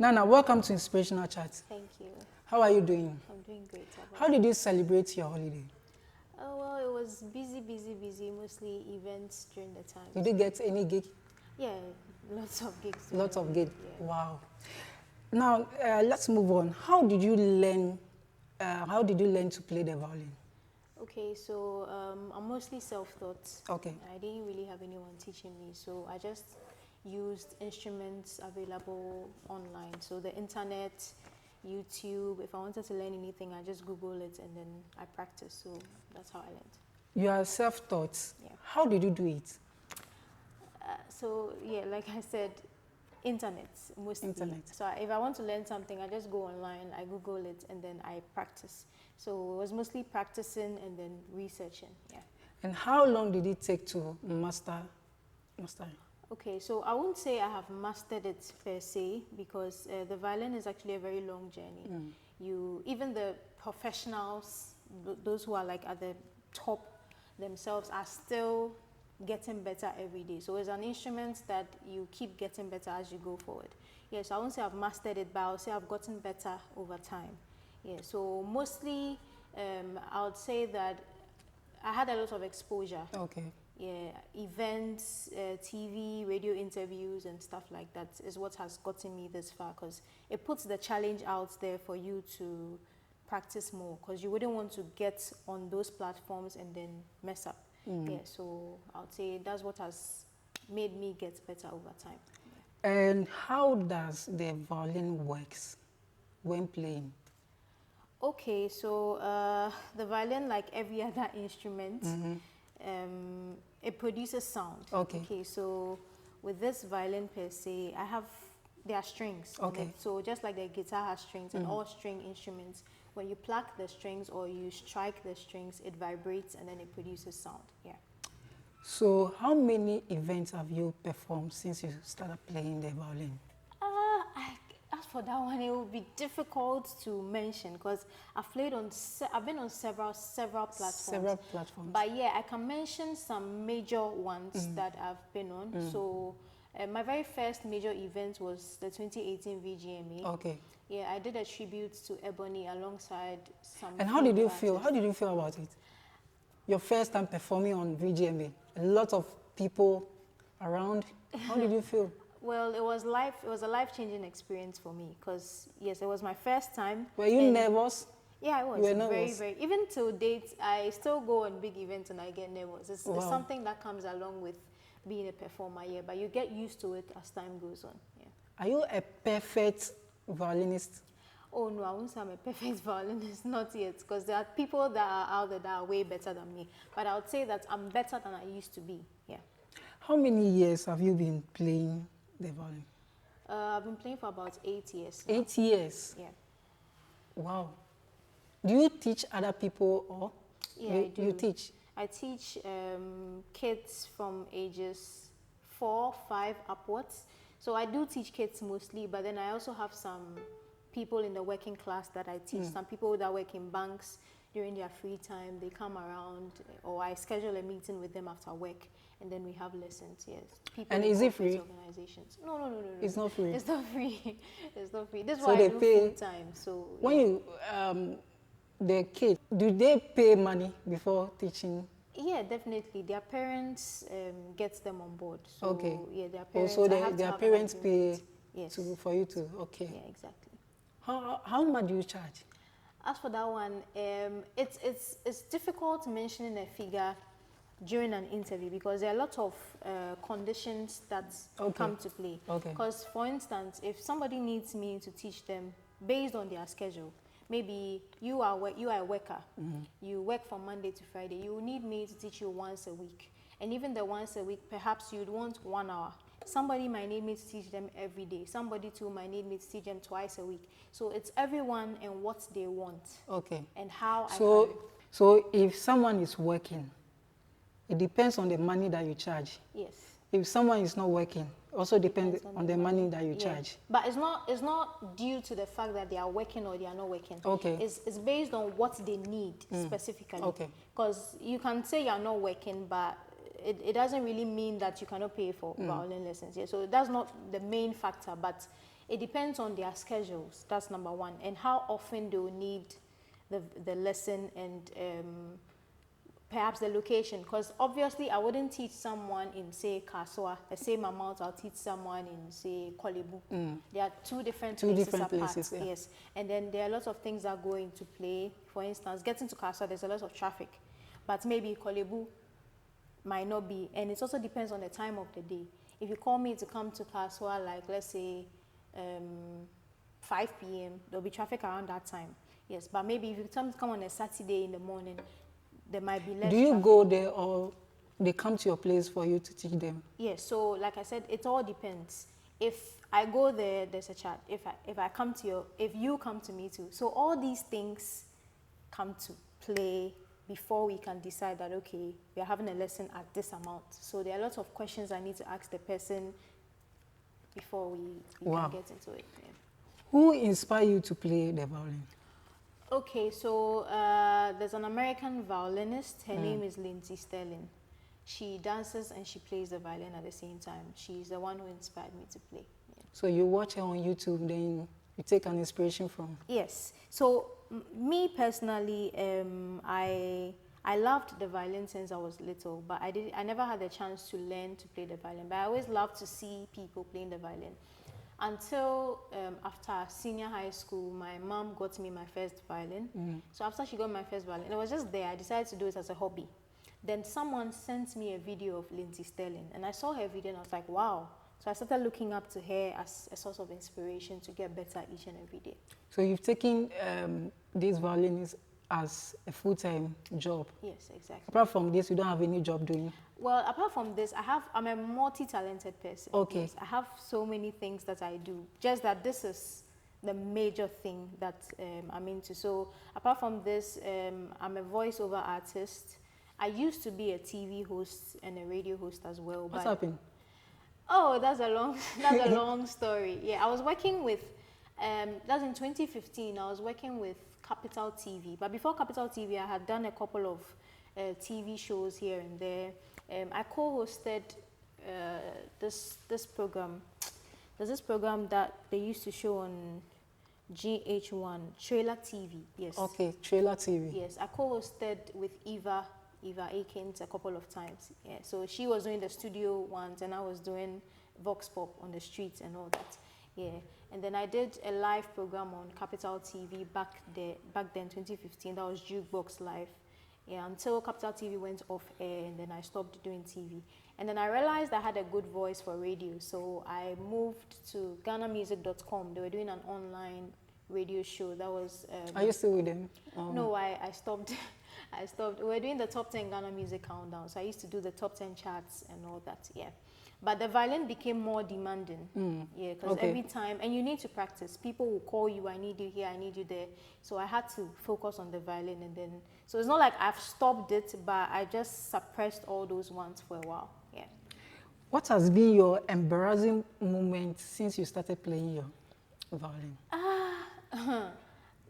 Nana, welcome to Inspirational Chat. Thank you. How are you doing? I'm doing great. How did you celebrate your holiday? Oh, well, it was busy, mostly events during the time. Did you get any gig? Yeah, lots of gigs. Lots of gigs. Yeah. Wow. Now, let's move on. How did you learn to play the violin? Okay, so I'm mostly self-taught. Okay. I didn't really have anyone teaching me, so I just used instruments available online. So the internet, YouTube, if I wanted to learn anything, I just Google it and then I practice. So that's how I learned. You are self-taught. Yeah. How did you do it? So yeah, like I said, internet mostly. Internet. So if I want to learn something, I just go online, I Google it, and then I practice. So it was mostly practicing and then researching. Yeah. And how long did it take to master? Okay, so I won't say I have mastered it per se because the violin is actually a very long journey. Even the professionals, those who are like at the top themselves, are still getting better every day. So it's an instrument that you keep getting better as you go forward. Yes, I won't say I've mastered it, but I'll say I've gotten better over time. Yeah, so mostly I would say that I had a lot of exposure. Okay. Yeah, events, TV, radio interviews and stuff like that is what has gotten me this far, because it puts the challenge out there for you to practice more, because you wouldn't want to get on those platforms and then mess up. Yeah, so I would say that's what has made me get better over time. Yeah. And how does the violin works when playing? Okay, so the violin, like every other instrument, it produces sound. Okay. Okay, so with this violin per se, there are strings. Okay. So just like the guitar has strings and all string instruments, when you pluck the strings or you strike the strings, it vibrates and then it produces sound. Yeah. So how many events have you performed since you started playing the violin? As for that one, it will be difficult to mention because I've been on several platforms. Several platforms. But yeah, I can mention some major ones that I've been on. So my very first major event was the 2018 VGMA. Okay. Yeah, I did a tribute to Ebony alongside some. And how did you feel? How did you feel about it? Your first time performing on VGMA, a lot of people around. How did you feel? Well, it was a life-changing experience for me because yes, it was my first time. Were you nervous? Yeah, I was. You were nervous? Very. Even till date, I still go on big events and I get nervous. It's something that comes along with being a performer, yeah. But you get used to it as time goes on. Yeah. Are you a perfect violinist? Oh no, I won't say I'm a perfect violinist, not yet, because there are people that are out there that are way better than me. But I would say that I'm better than I used to be. Yeah. How many years have you been playing the violin? I've been playing for about 8 years now. 8 years? Yeah. Wow. Do you teach other people or? Yeah, I do. You teach? I teach kids from ages 4, 5 upwards. So I do teach kids mostly, but then I also have some people in the working class that I teach. Some people that work in banks during their free time, they come around, or I schedule a meeting with them after work, and then we have lessons. Yes. People and in is it free? Organizations. No. It's not free. It's not free. It's not free. This is So why they I do pay, full time. So when you the kids, do they pay money before teaching? Yeah, definitely. Their parents get them on board. So, okay. Yeah, their parents. Also, their parents pay yes. for you to. Okay. Yeah, exactly. How much do you charge? As for that one, it's difficult mentioning a figure during an interview because there are a lot of conditions that come to play. Okay. Because, for instance, if somebody needs me to teach them based on their schedule, maybe you are a worker, you work from Monday to Friday, you need me to teach you once a week. And even the once a week, perhaps you'd want 1 hour. Somebody might need me to teach them every day. Somebody too might need me to teach them twice a week. So it's everyone and what they want. Okay. And how So if someone is working, it depends on the money that you charge. Yes. If someone is not working, also depends on the money that you charge. But it's not due to the fact that they are working or they are not working. Okay. It's based on what they need specifically. Okay. Because you can say you're not working, but it doesn't really mean that you cannot pay for violin lessons. Yeah. So that's not the main factor, but it depends on their schedules. That's number one, and how often they will need the lesson, and perhaps the location. Because obviously, I wouldn't teach someone in, say, Kaswa the same amount I'll teach someone in, say, Kolebu. There are two different places apart. Yeah. Yes, and then there are lots of things that go into play. For instance, getting to Kaswa, there's a lot of traffic, but maybe Kolebu might not be, and it also depends on the time of the day. If you call me to come to Kaswa, like let's say 5 p.m., there'll be traffic around that time. Yes, but maybe if you come on a Saturday in the morning, there might be less. Do you traffic. Go there, or they come to your place for you to teach them? Yes, so like I said, it all depends. If I go there, there's a chat. If I come to you, if you come to me too. So all these things come to play before we can decide that, okay, we are having a lesson at this amount. So there are lots of questions I need to ask the person before we can get into it. Yeah. Who inspired you to play the violin? Okay, so there's an American violinist. Her name is Lindsay Sterling. She dances and she plays the violin at the same time. She's the one who inspired me to play. Yeah. So you watch her on YouTube, then you take an inspiration from? Yes. So me personally, I loved the violin since I was little, but I never had the chance to learn to play the violin. But I always loved to see people playing the violin. Until after senior high school, my mom got me my first violin. So after she got my first violin, it was just there. I decided to do it as a hobby. Then someone sent me a video of Lindsay Sterling, and I saw her video and I was like, wow. So I started looking up to her as a source of inspiration to get better each and every day. So you've taken this violinist as a full-time job? Yes, exactly. Apart from this, you don't have any job doing? Well, apart from this, I'm a multi-talented person. Okay. Yes, I have so many things that I do. Just that this is the major thing that I'm into. So apart from this, I'm a voiceover artist. I used to be a TV host and a radio host as well. What's happened? Oh, that's a long story. Yeah, I was working with, that's in 2015, I was working with Capital TV. But before Capital TV, I had done a couple of TV shows here and there. I co-hosted this program. There's this program that they used to show on GH1, Trailer TV. Yes. Okay, Trailer TV. Yes, I co-hosted with Eva Akins a couple of times. Yeah, so she was doing the studio ones and I was doing Vox Pop on the streets and all that. Yeah, and then I did a live program on Capital TV back then, 2015. That was Jukebox Live. Yeah, until Capital TV went off air, and then I stopped doing TV. And then I realized I had a good voice for radio, so I moved to GhanaMusic.com. They were doing an online radio show. That was. Are you still with them? No, I stopped. I stopped. We were doing the top 10 Ghana Music Countdown, so I used to do the top 10 charts and all that. Yeah. But the violin became more demanding. Yeah, because every time, and you need to practice. People will call you, I need you here, I need you there. So I had to focus on the violin, and then, so it's not like I've stopped it, but I just suppressed all those ones for a while. Yeah. What has been your embarrassing moment since you started playing your violin?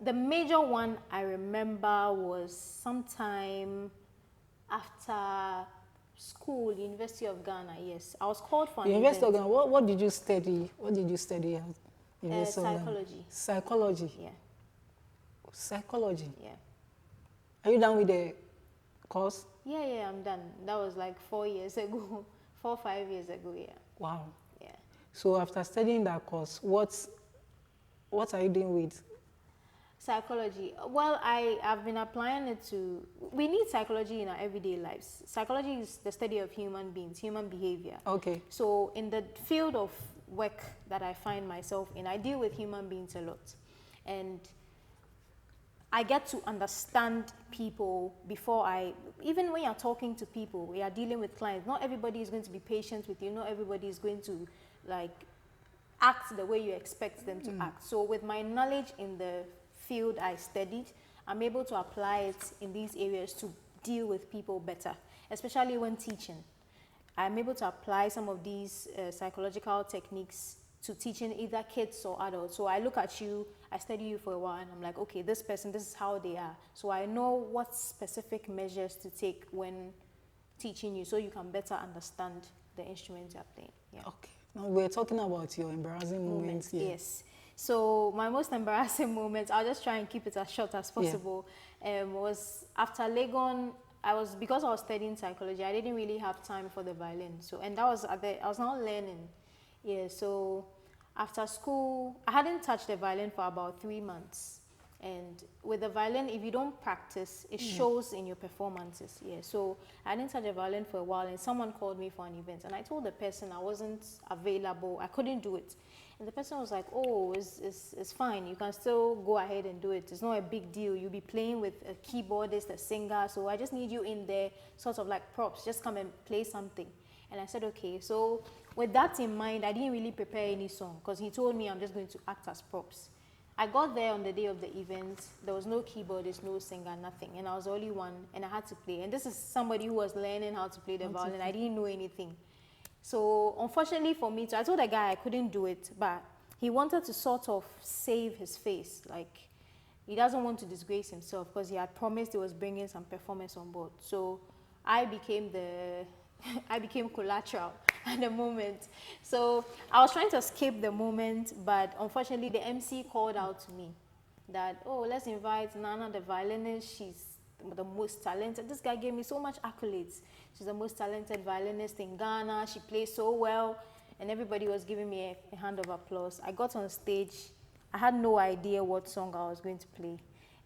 The major one I remember was sometime after school, University of Ghana. Yes, I was called for an University of Ghana. What did you study? What did you study at psychology. Psychology. Yeah. Psychology. Yeah. Are you done with the course? Yeah, I'm done. That was like 4 years ago, 4 or 5 years ago. Yeah. Wow. Yeah. So after studying that course, what are you doing with? Psychology. Well, I've been applying it to, we need psychology in our everyday lives. Psychology is the study of human beings, human behavior. Okay. So in the field of work that I find myself in, I deal with human beings a lot. And I get to understand people before even when you're talking to people, we are dealing with clients, not everybody is going to be patient with you, not everybody is going to act the way you expect them to act. So with my knowledge in the field I studied, I'm able to apply it in these areas to deal with people better, especially when teaching. I'm able to apply some of these psychological techniques to teaching either kids or adults. So I look at you, I study you for a while, and I'm like, okay, this person, this is how they are. So I know what specific measures to take when teaching you, so you can better understand the instruments you're playing. Yeah. Okay. Now, we're talking about your embarrassing moments here. Yes. So my most embarrassing moments, I'll just try and keep it as short as possible, was after Legon. Because I was studying psychology, I didn't really have time for the violin. So, and that was I was not learning. Yeah, so after school, I hadn't touched the violin for about 3 months. And with the violin, if you don't practice, it shows in your performances. Yeah, so I didn't touch the violin for a while, and someone called me for an event, and I told the person I wasn't available, I couldn't do it. And the person was like, oh, it's fine, you can still go ahead and do it. It's not a big deal. You'll be playing with a keyboardist, a singer, so I just need you in there, sort of like props, just come and play something. And I said, okay. So with that in mind, I didn't really prepare any song, because he told me I'm just going to act as props. I got there on the day of the event. There was no keyboardist, no singer, nothing. And I was the only one, and I had to play. And this is somebody who was learning how to play the violin. I didn't know anything. So unfortunately for me, I told the guy I couldn't do it, but he wanted to sort of save his face. Like, he doesn't want to disgrace himself, because he had promised he was bringing some performance on board. So I became I became collateral at the moment. So I was trying to escape the moment, but unfortunately the MC called out to me that, oh, let's invite Naana The Violinist. She's the most talented. This guy gave me so much accolades. She's the most talented violinist in Ghana. She plays so well. And everybody was giving me a hand of applause. I got on stage. I had no idea what song I was going to play.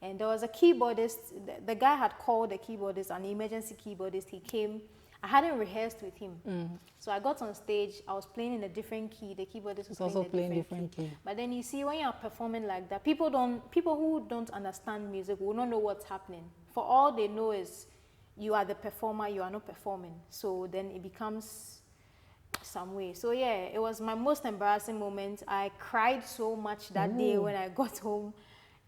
And there was a keyboardist. The guy had called a keyboardist, an emergency keyboardist. He came. I hadn't rehearsed with him. So I got on stage. I was playing in a different key. The keyboardist was also playing a different key. But then you see, when you're performing like that, people who don't understand music will not know what's happening. For all they know is you are the performer, you are not performing. So then it becomes some way. So yeah, it was my most embarrassing moment. I cried so much that day when I got home.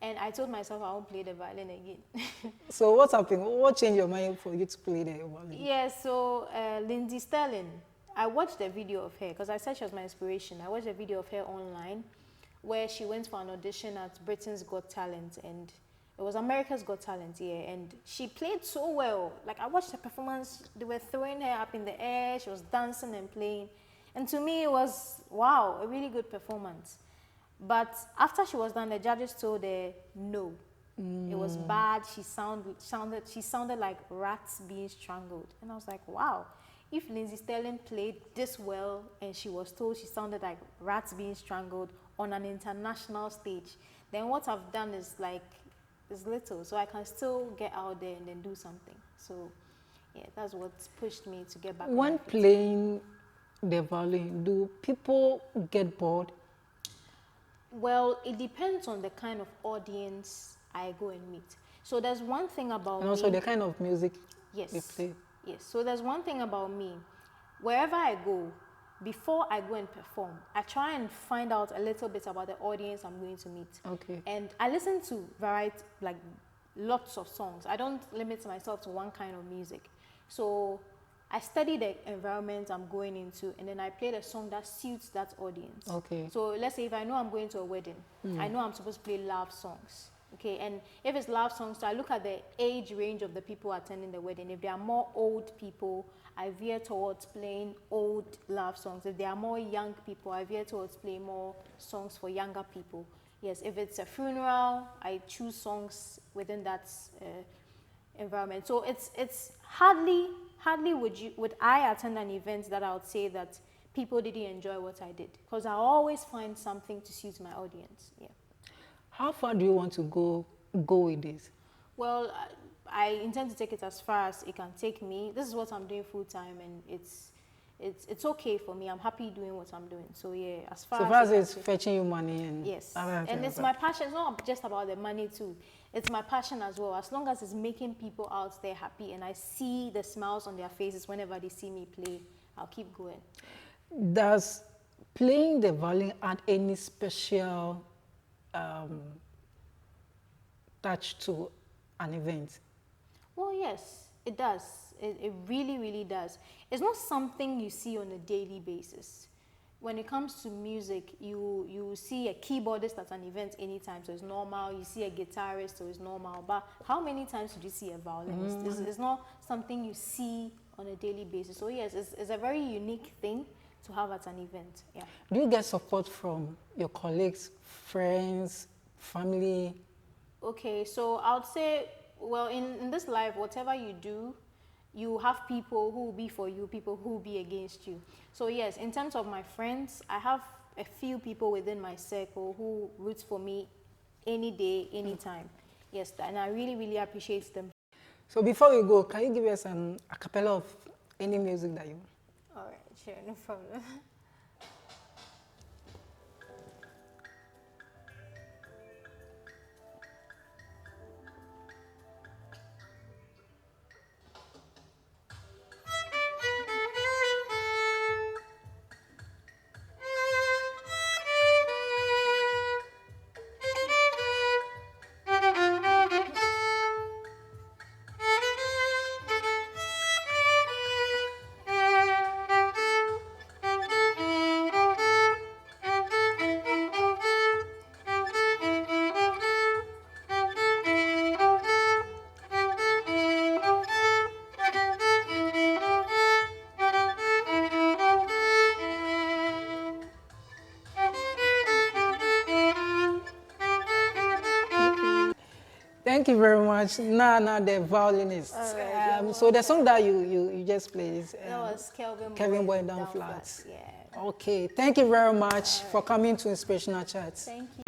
And I told myself I won't play the violin again. So what happened? What changed your mind for you to play the violin? Yeah, so Lindsay Sterling, I watched a video of her, because I said she was my inspiration. I watched a video of her online where she went for an audition at Britain's Got Talent, and it was America's Got Talent, yeah, and she played so well. Like, I watched her performance, they were throwing her up in the air, she was dancing and playing. And to me, it was, wow, a really good performance. But after she was done, the judges told her no. It was bad. She sounded like rats being strangled. And I was like, wow, if Lindsay Sterling played this well and she was told she sounded like rats being strangled on an international stage, then what I've done is little. So I can still get out there and then do something. So yeah, that's what pushed me to get back. When playing the violin, do people get bored? Well, it depends on the kind of audience I go and meet. So there's one thing about me. And also the kind of music you play. Yes. So there's one thing about me. Wherever I go, before I go and perform, I try and find out a little bit about the audience I'm going to meet. Okay. And I listen to lots of songs. I don't limit myself to one kind of music. So I study the environment I'm going into, and then I play the song that suits that audience. Okay. So let's say if I know I'm going to a wedding, I know I'm supposed to play love songs. Okay, and if it's love songs, so I look at the age range of the people attending the wedding. If there are more old people, I veer towards playing old love songs. If there are more young people, I veer towards playing more songs for younger people. Yes, if it's a funeral, I choose songs within that environment. So it's hardly would I attend an event that I would say that people didn't enjoy what I did, because I always find something to suit my audience. Yeah. How far do you want to go with this? Well, I intend to take it as far as it can take me. This is what I'm doing full time, and it's okay for me. I'm happy doing what I'm doing. So yeah, as far as it's fetching you money and yes, and it's my passion. It's not just about the money too. It's my passion as well. As long as it's making people out there happy, and I see the smiles on their faces whenever they see me play, I'll keep going. Does playing the violin add any special touch to an event? Well, yes, it does. It really, really does. It's not something you see on a daily basis. When it comes to music, you see a keyboardist at an event anytime, so it's normal. You see a guitarist, so it's normal. But how many times did you see a violinist? It's not something you see on a daily basis. So yes, it's a very unique thing to have at an event. Yeah. Do you get support from your colleagues, friends, family? Okay, so I would say, well, in this life, whatever you do, you have people who will be for you, people who will be against you. So yes, in terms of my friends, I have a few people within my circle who root for me any day, anytime. Yes, and I really, really appreciate them. So before we go, can you give us a cappella of any music that you want? All right, sure, no problem. Thank you very much, Naana The Violinist. All right, So the song that you just played is that was Kelvin Boy Down Flats. Yeah. Okay, thank you very much for coming to Inspirational Chat. Thank you.